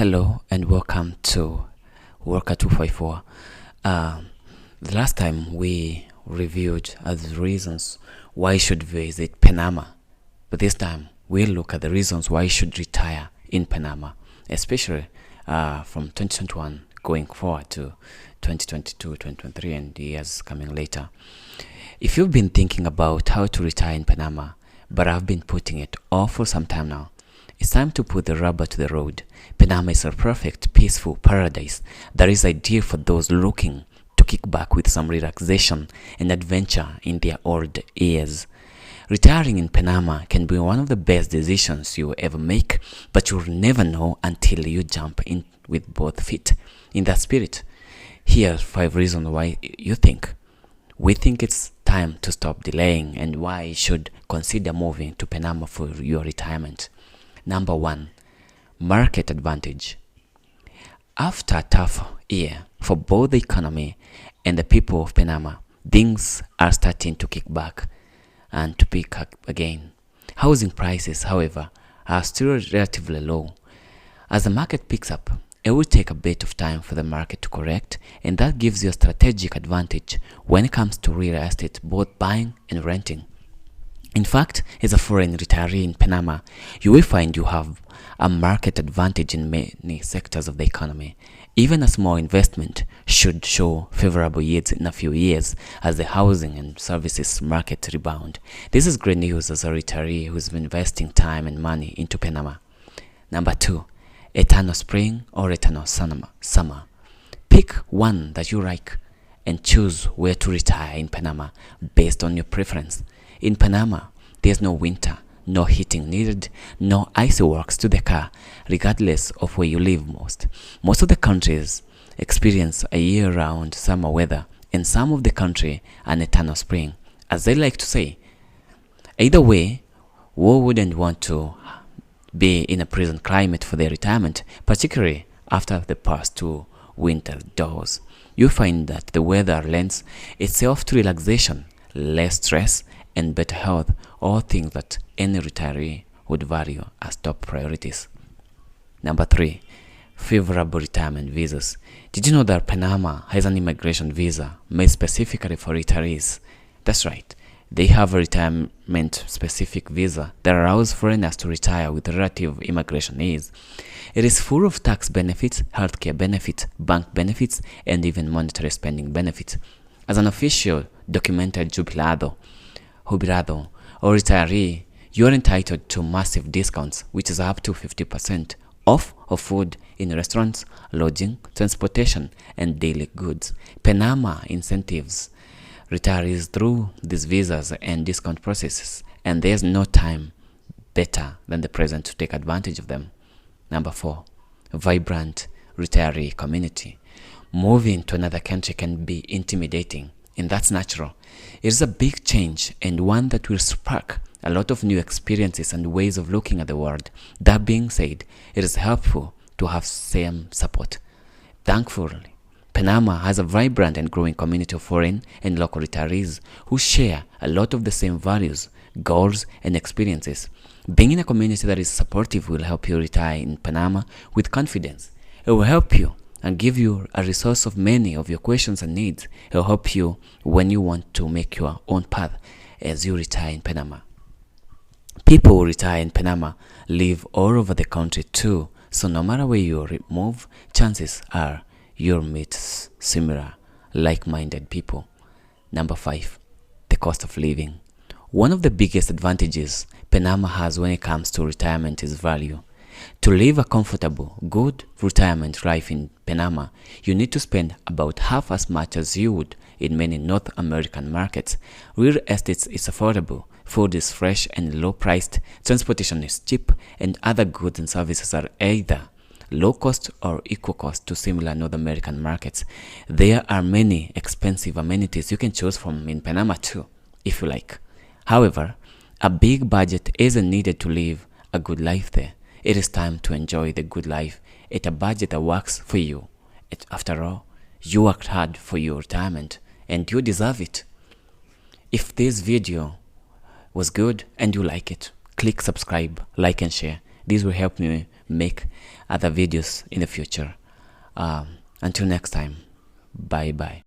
Hello and welcome to Worker 254. The last time we reviewed the reasons why you should visit Panama, but this time we'll look at the reasons why you should retire in Panama, especially from 2021 going forward to 2022, 2023 and the years coming later. If you've been thinking about how to retire in Panama, but I've been putting it off for some time now, it's time to put the rubber to the road. Panama is a perfect, peaceful paradise that is ideal for those looking to kick back with some relaxation and adventure in their old years. Retiring in Panama can be one of the best decisions you will ever make, but you'll never know until you jump in with both feet. In that spirit, here are 5 reasons why we think it's time to stop delaying and why you should consider moving to Panama for your retirement. Number 1, market advantage. After a tough year for both the economy and the people of Panama, things are starting to kick back and to pick up again. Housing prices, however, are still relatively low. As the market picks up, it will take a bit of time for the market to correct, and that gives you a strategic advantage when it comes to real estate, both buying and renting. In fact, as a foreign retiree in Panama, you will find you have a market advantage in many sectors of the economy. Even a small investment should show favorable yields in a few years as the housing and services market rebound. This is great news as a retiree who is investing time and money into Panama. Number 2, eternal spring or eternal summer. Pick one that you like and choose where to retire in Panama based on your preference. In Panama, there's no winter, no heating needed, no icy works to the car, regardless of where you live most. Most of the countries experience a year-round summer weather, and some of the country an eternal spring, as they like to say. Either way, who wouldn't want to be in a present climate for their retirement, particularly after the past 2 winter doors? You find that the weather lends itself to relaxation, less stress, and better health, all things that any retiree would value as top priorities. Number 3, favorable retirement visas. Did you know that Panama has an immigration visa made specifically for retirees? That's right. They have a retirement-specific visa that allows foreigners to retire with relative immigration ease. It is full of tax benefits, healthcare benefits, bank benefits, and even monetary spending benefits. As an official documented jubilado or retiree, you are entitled to massive discounts, which is up to 50% off of food in restaurants, lodging, transportation, and daily goods. Panama incentives retirees through these visas and discount processes, and there's no time better than the present to take advantage of them. Number 4, vibrant retiree community. Moving to another country can be intimidating, and that's natural. It is a big change and one that will spark a lot of new experiences and ways of looking at the world. That being said, it is helpful to have same support. Thankfully, Panama has a vibrant and growing community of foreign and local retirees who share a lot of the same values, goals, and experiences. Being in a community that is supportive will help you retire in Panama with confidence. It will help you and give you a resource of many of your questions and needs. It will help you when you want to make your own path as you retire in Panama. People who retire in Panama live all over the country too, so no matter where you move, chances are you'll meet similar, like-minded people. Number 5, the cost of living. One of the biggest advantages Panama has when it comes to retirement is value. To live a comfortable, good retirement life in Panama, you need to spend about half as much as you would in many North American markets. Real estate is affordable, food is fresh and low-priced, transportation is cheap, and other goods and services are either low cost or equal cost to similar North American markets. There are many expensive amenities you can choose from in Panama too, if you like. However, a big budget isn't needed to live a good life there. It is time to enjoy the good life at a budget that works for you. After all, you worked hard for your retirement and you deserve it. If this video was good and you like it, click subscribe, like and share. This will help me make other videos in the future. Until next time, bye bye.